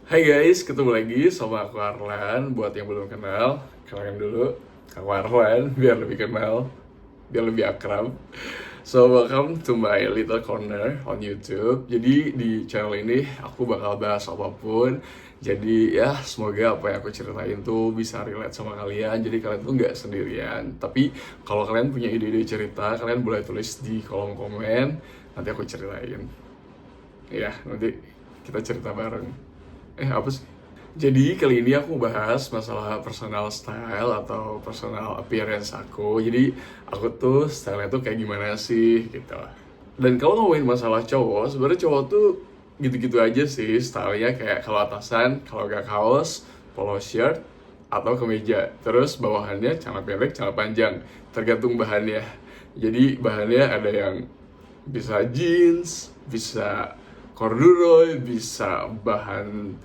Hai guys, ketemu lagi sama aku Arlan. Buat yang belum kenal, kenalin dulu aku Arlan, biar lebih kenal, biar lebih akrab. So, welcome to my little corner on YouTube. Jadi di channel ini aku bakal bahas apapun. Jadi ya semoga apa yang aku ceritain tuh bisa relate sama kalian. Jadi kalian tuh nggak sendirian. Tapi kalau kalian punya ide-ide cerita, kalian boleh tulis di kolom komen. Nanti aku ceritain. Ya, nanti kita cerita bareng. Apa sih? Jadi kali ini aku bahas masalah personal style atau personal appearance aku. Jadi aku tuh style tuh kayak gimana sih gitu. Dan kalau ngomongin masalah cowok, sebenarnya cowok tuh gitu-gitu aja sih stylenya, kayak kalau atasan, kalau gak kaos, polo shirt atau kemeja. Terus bawahannya celana pendek, celana panjang, tergantung bahannya. Jadi bahannya ada yang bisa jeans, bisa corduroy, bisa bahan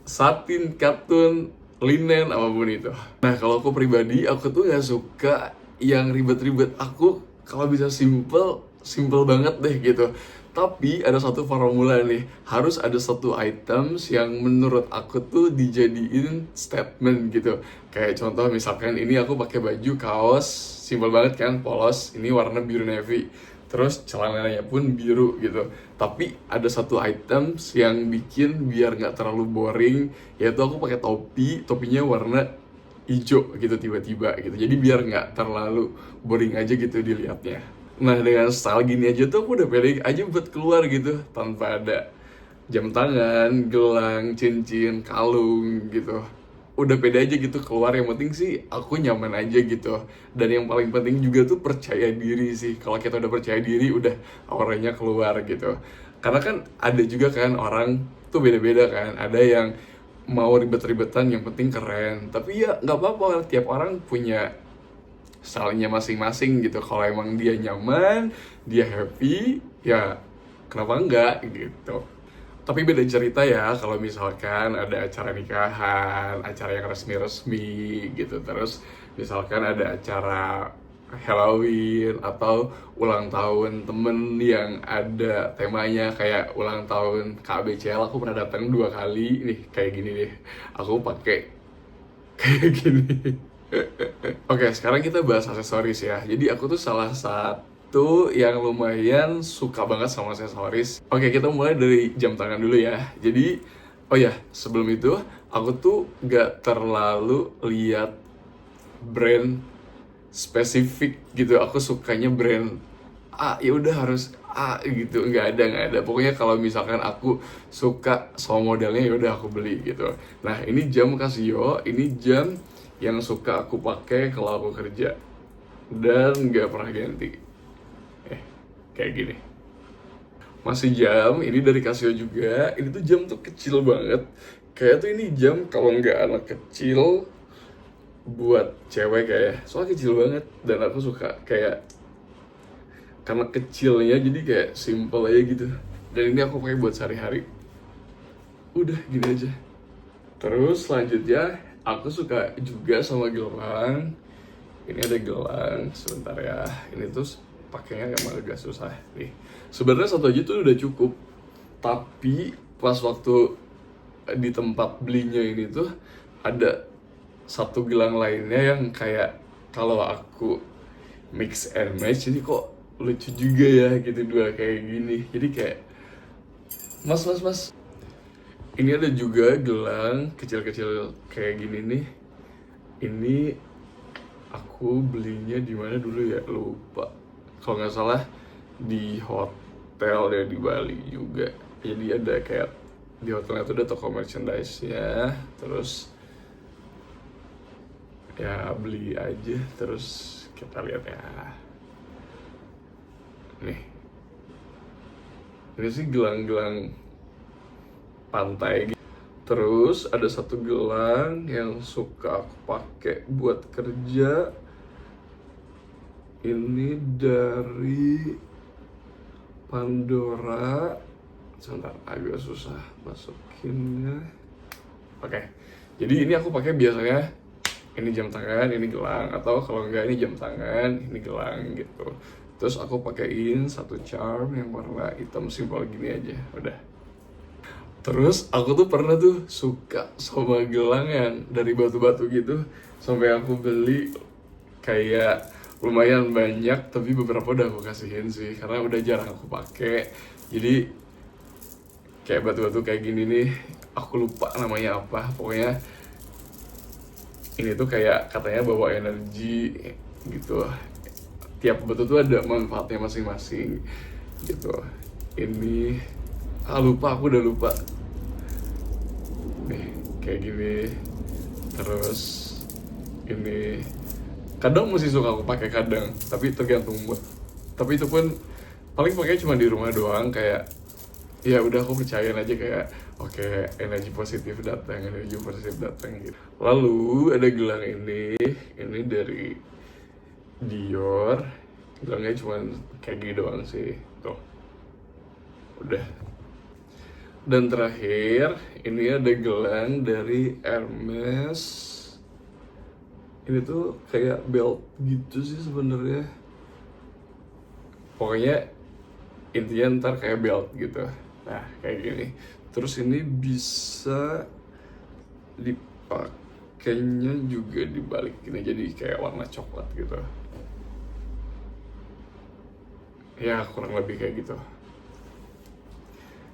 satin, katun, linen, apapun itu. Nah, kalau aku pribadi, aku tuh nggak suka yang ribet-ribet. Aku kalau bisa simple, simple banget deh gitu. Tapi ada satu formula nih, harus ada satu items yang menurut aku tuh dijadiin statement gitu. Kayak contoh misalkan ini aku pakai baju kaos, simple banget kan, polos, ini warna biru navy. Terus celananya pun biru gitu. Tapi ada satu items yang bikin biar nggak terlalu boring, yaitu aku pakai topi, topinya warna hijau gitu tiba-tiba gitu. Jadi biar nggak terlalu boring aja gitu dilihatnya. Nah, dengan style gini aja tuh aku udah pede aja buat keluar gitu tanpa ada jam tangan, gelang, cincin, kalung gitu. Udah pede aja gitu keluar, yang penting sih aku nyaman aja gitu. Dan yang paling penting juga tuh percaya diri sih. Kalau kita udah percaya diri, udah auranya keluar gitu. Karena kan ada juga kan orang tuh beda-beda kan. Ada yang mau ribet-ribetan yang penting keren. Tapi ya nggak apa-apa, tiap orang punya stylenya masing-masing gitu. Kalau emang dia nyaman, dia happy, ya kenapa enggak gitu. Tapi beda cerita ya kalau misalkan ada acara nikahan, acara yang resmi-resmi gitu. Terus misalkan ada acara Halloween atau ulang tahun temen yang ada temanya kayak ulang tahun KBCL. Aku pernah datang 2 kali nih, kayak gini deh. Aku pakai kayak gini. Oke, sekarang kita bahas aksesoris ya. Jadi aku tuh salah satu yang lumayan suka banget sama aksesoris. Oke, kita mulai dari jam tangan dulu ya. Jadi, oh ya, sebelum itu aku tuh gak terlalu lihat brand spesifik gitu. Aku sukanya brand A, ya udah harus A gitu. Nggak ada. Pokoknya kalau misalkan aku suka sama modelnya, ya udah aku beli gitu. Nah, ini jam Casio, ini jam yang suka aku pakai kalau aku kerja dan nggak pernah ganti. Kayak gini. Masih jam, ini dari Casio juga. Ini tuh jam tuh kecil banget. Kayak tuh ini jam kalau nggak anak kecil, buat cewek kayak. Soalnya kecil banget dan aku suka kayak karena kecilnya jadi kayak simple aja gitu. Dan ini aku pakai buat sehari-hari. Udah gini aja. Terus selanjutnya aku suka juga sama gelang. Ini ada gelang, sebentar ya. Ini tuh pakainya emang agak susah nih. Sebenarnya satu aja tuh udah cukup. Tapi pas waktu di tempat belinya ini tuh ada satu gelang lainnya yang kayak kalau aku mix and match, ini kok lucu juga ya gitu, dua kayak gini. Jadi kayak mas, ini ada juga gelang kecil-kecil kayak gini nih. Ini aku belinya di mana dulu ya, lupa. Kalau nggak salah di hotel ya, di Bali juga. Jadi ada kayak di hotelnya itu ada toko merchandise ya. Terus ya beli aja. Terus kita lihat ya. Nih, ini sih gelang-gelang pantai. Terus ada satu gelang yang suka aku pakai buat kerja. Ini dari Pandora. Sebentar, agak susah masukinnya. Oke, jadi ini aku pakai biasanya ini jam tangan, ini gelang, atau kalau enggak ini jam tangan, ini gelang gitu. Terus aku pakein satu charm yang warna hitam simpel gini aja, udah. Terus aku tuh pernah tuh suka sama gelang yang dari batu-batu gitu, sampai aku beli kayak lumayan banyak, tapi beberapa udah aku kasihin sih karena udah jarang aku pakai. Jadi kayak batu-batu kayak gini nih, aku lupa namanya apa, pokoknya ini tuh kayak katanya bawa energi gitu. Tiap batu tuh ada manfaatnya masing-masing gitu. Ini lupa, aku udah lupa nih, kayak gini. Terus ini kadang masih suka aku pakai, kadang, tapi tergantung mood. Tapi itu pun paling pakai cuma di rumah doang, kayak ya udah aku percayain aja kayak oke, energi positif datang gitu. Lalu ada gelang ini dari Dior. Gelangnya cuma kayak gini doang sih, tuh udah. Dan terakhir ini ada gelang dari Hermes. Ini tuh kayak belt gitu sih sebenarnya, pokoknya intinya ntar kayak belt gitu. Nah kayak gini. Terus ini bisa dipakainya juga dibalik ini, jadi kayak warna coklat gitu ya, kurang lebih kayak gitu.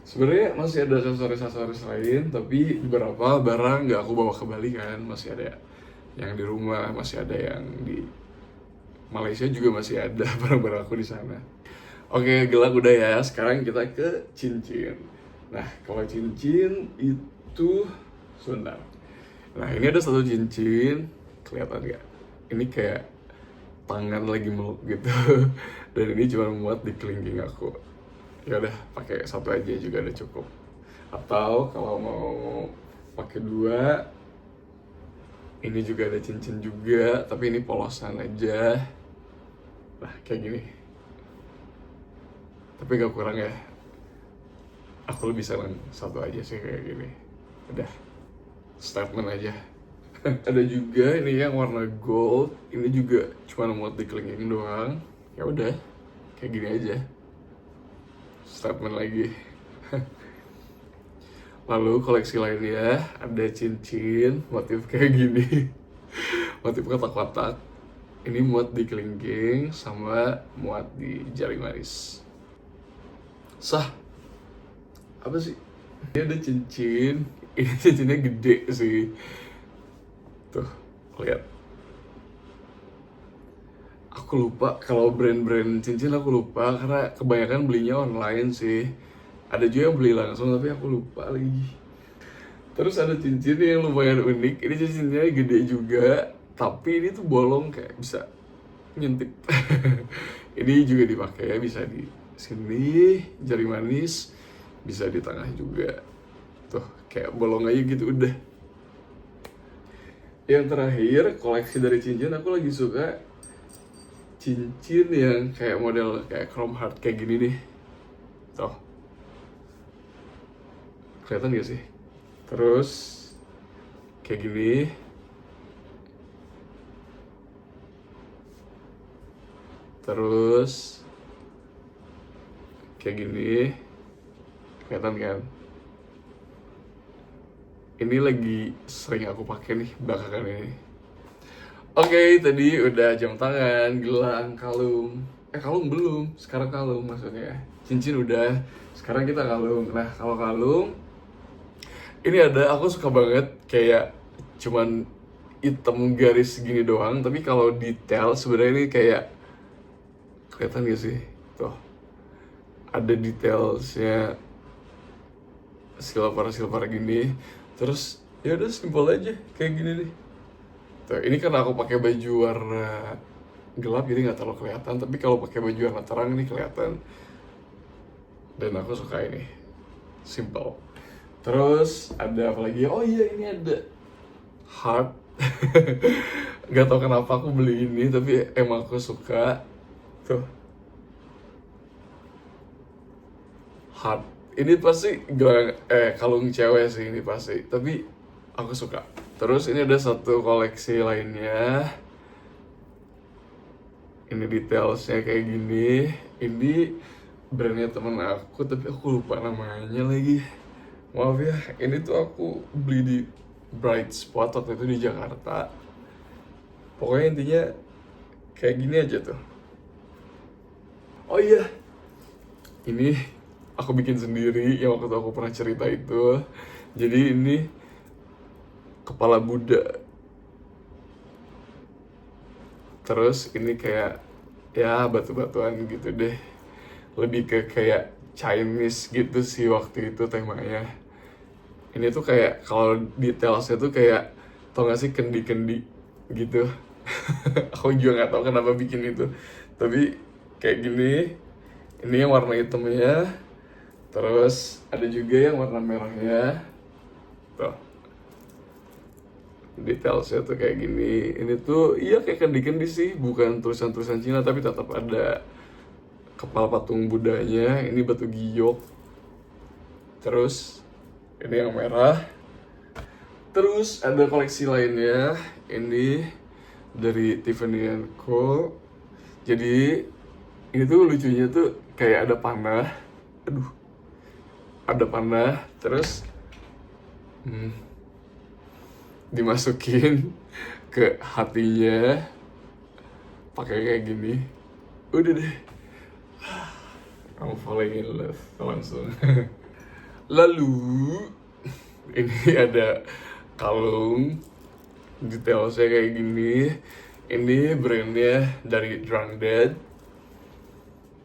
Sebenarnya masih ada aksesoris lain, tapi beberapa barang nggak aku bawa ke Bali kan, masih ada yang di rumah, masih ada yang di Malaysia juga, masih ada barang-barang aku di sana. Oke, gelang udah ya. Sekarang kita ke cincin. Nah, kalau cincin itu sebentar. Nah, ini ada satu cincin, kelihatan nggak? Ini kayak tangan lagi meluk gitu. Dan ini cuma muat di kelingking aku. Ya udah, pakai satu aja juga udah cukup. Atau kalau mau pakai dua, ini juga ada cincin juga, tapi ini polosan aja. Nah, kayak gini. Tapi gak kurang ya. Aku lebih senang satu aja sih kayak gini. Udah, statement aja. Ada juga ini yang warna gold. Ini juga cuma muat di kelingking doang. Ya udah, kayak gini aja. Statement lagi. Lalu koleksi lainnya ada cincin motif kayak gini. Motif kotak-kotak. Ini muat di kelingking sama muat di jari manis. Sah. Apa sih? Ini ada cincin. Ini cincinnya gede sih. Tuh, lihat. Aku lupa kalau brand-brand cincin, aku lupa karena kebanyakan belinya online sih. Ada juga yang beli langsung, tapi aku lupa lagi. Terus ada cincin yang lumayan unik. Ini cincinnya gede juga, tapi ini tuh bolong kayak bisa nyentip. Ini juga dipakai ya, bisa di sini jari manis, bisa di tengah juga. Tuh, kayak bolong aja gitu udah. Yang terakhir, koleksi dari cincin, aku lagi suka cincin yang kayak model kayak chrome heart kayak gini nih. Tuh. Kelihatan gak sih? Terus kayak gini. Terus kayak gini. Kelihatan kan? Ini lagi sering aku pakai nih belakangan ini. Oke, tadi udah jam tangan, gelang, kalung. Kalung belum, sekarang kalung maksudnya. Cincin udah, sekarang kita kalung. Nah, kalau kalung, ini ada, aku suka banget kayak cuman hitam garis segini doang. Tapi kalau detail, sebenarnya ini kayak, kelihatan gak sih? Tuh, ada detailsnya silver gini. Terus, ya udah simpel aja, kayak gini nih. Ini karena aku pakai baju warna gelap jadi nggak terlalu kelihatan, tapi kalau pakai baju warna terang ini kelihatan. Dan aku suka ini, simple. Terus ada apa lagi? Oh iya, ini ada heart. Gak tau kenapa aku beli ini, tapi emang aku suka. Tuh, heart. Ini pasti kalung cewek sih ini pasti, tapi aku suka. Terus ini ada satu koleksi lainnya. Ini detailsnya kayak gini. Ini brandnya temen aku, tapi aku lupa namanya lagi. Maaf ya, ini tuh aku beli di Bright Spot waktu itu di Jakarta. Pokoknya intinya kayak gini aja tuh. Oh iya, ini aku bikin sendiri yang waktu itu aku pernah cerita itu. Jadi ini kepala Buddha. Terus ini kayak ya batu-batuan gitu deh. Lebih ke kayak Chinese gitu sih waktu itu temanya. Ini tuh kayak kalau detailsnya tuh kayak tau gak sih kendi-kendi gitu. Aku juga nggak tahu kenapa bikin itu. Tapi kayak gini. Ini yang warna hitamnya. Terus ada juga yang warna merahnya. Tuh. Detailsnya tuh kayak gini. Ini tuh iya kayak kendi-kendi sih, bukan tulisan-tulisan Cina tapi tetap ada kepala patung Budanya. Ini batu giyok. Terus ini yang merah. Terus ada koleksi lainnya. Ini dari Tiffany & Co. Jadi ini tuh lucunya tuh kayak ada panah. Aduh. Ada panah. Terus dimasukin ke hatinya pakai kayak gini. Udah deh. I'm falling in love langsung. Lalu ini ada kalung, detailnya kayak gini. Ini brandnya dari Drunk Dad.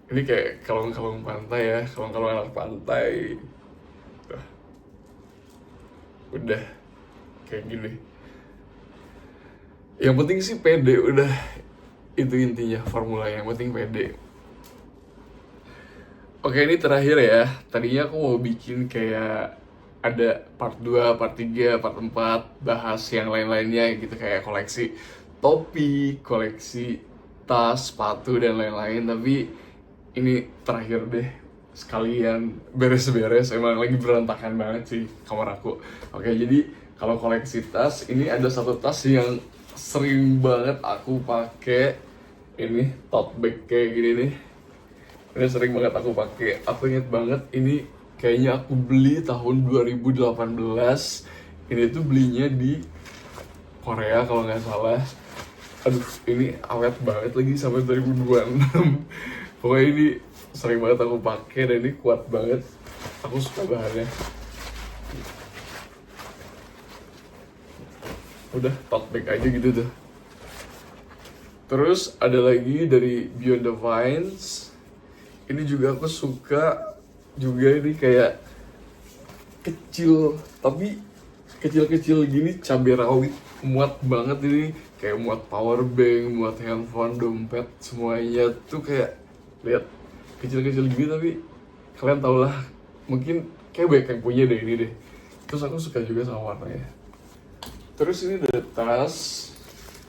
Ini kayak kalung-kalung pantai ya, kalung-kalung anak pantai. Tuh. Udah kayak gini. Yang penting sih pede, udah itu intinya formula, yang penting pede. Oke, ini terakhir ya. Tadinya aku mau bikin kayak ada part 2, part 3, part 4, bahas yang lain-lainnya gitu, kayak koleksi topi, koleksi tas, sepatu, dan lain-lain. Tapi ini terakhir deh, sekalian beres-beres. Emang lagi berantakan banget sih kamar aku. Oke, jadi kalau koleksi tas, ini ada satu tas yang sering banget aku pakai. Ini tote bag kayak gini nih. Ini sering banget aku pakai. Aku inget banget ini kayaknya aku beli tahun 2018. Ini tuh belinya di Korea kalau nggak salah. Aduh, ini awet banget lagi sampai 2026. Pokoknya ini sering banget aku pakai dan ini kuat banget. Aku suka bahannya. Udah tote bag aja gitu tuh. Terus ada lagi dari Beyond the Vines. Ini juga aku suka juga, ini kayak kecil tapi kecil-kecil gini, cabai rawit, muat banget ini, kayak muat power bank, muat handphone, dompet, semuanya tuh kayak lihat kecil-kecil gini. Tapi kalian tau lah, mungkin kayak banyak yang punya deh ini deh. Terus aku suka juga sama warnanya. Terus ini ada tas.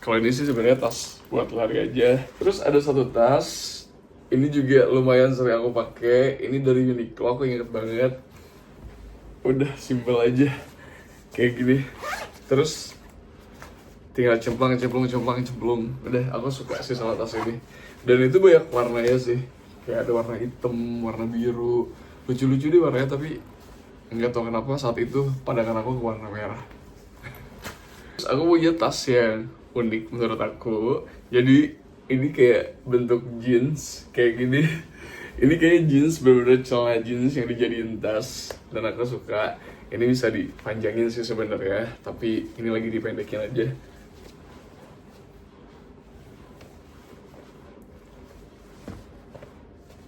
Kalau ini sih sebenarnya tas buat lari aja. Terus ada satu tas. Ini juga lumayan sering aku pakai. Ini dari Uniqlo, aku inget banget. Udah simple aja, kayak gini. Terus tinggal cemplang. Udah, aku suka sih sama tas ini. Dan itu banyak warnanya sih. Kayak ada warna hitam, warna biru. Lucu-lucu deh warnanya, tapi nggak tahu kenapa saat itu pandangan aku ke warna merah. Terus aku punya tas yang unik menurut aku. Jadi ini kayak bentuk jeans kayak gini. Ini kayak jeans, bener-bener celana jeans yang dijadiin tas. Dan aku suka. Ini bisa dipanjangin sih sebenarnya, tapi ini lagi dipendekin aja.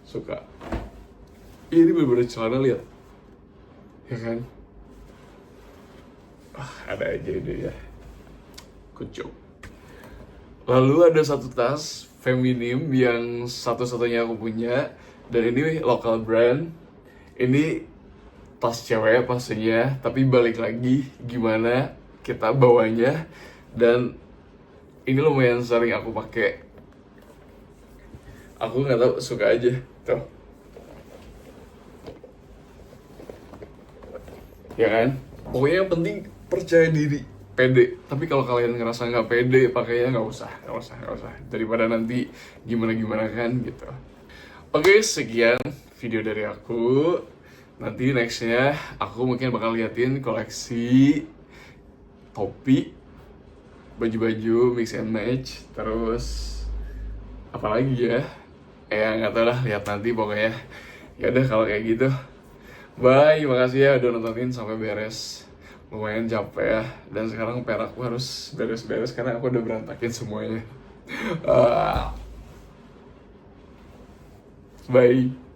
Suka. Ini bener-bener celana, lihat. Ya kan? Ada aja ide ya. Good job. Lalu ada satu tas feminim yang satu-satunya aku punya, dan ini lokal brand. Ini tas cewek pastinya, tapi balik lagi gimana kita bawanya, dan ini lumayan sering aku pakai. Aku nggak tahu, suka aja tuh. Ya kan? Pokoknya yang penting percaya diri, pede. Tapi kalau kalian ngerasa nggak pede, pakainya nggak usah. Daripada nanti gimana kan gitu. Oke, sekian video dari aku. Nanti nextnya aku mungkin bakal liatin koleksi topi, baju-baju mix and match, terus apalagi ya, nggak tahu lah, lihat nanti pokoknya. Ya udah kalau kayak gitu, bye, makasih ya udah nontonin sampai beres. Lumayan capek ya, dan sekarang perakku harus beres-beres karena aku udah berantakin semuanya. Ah, bye.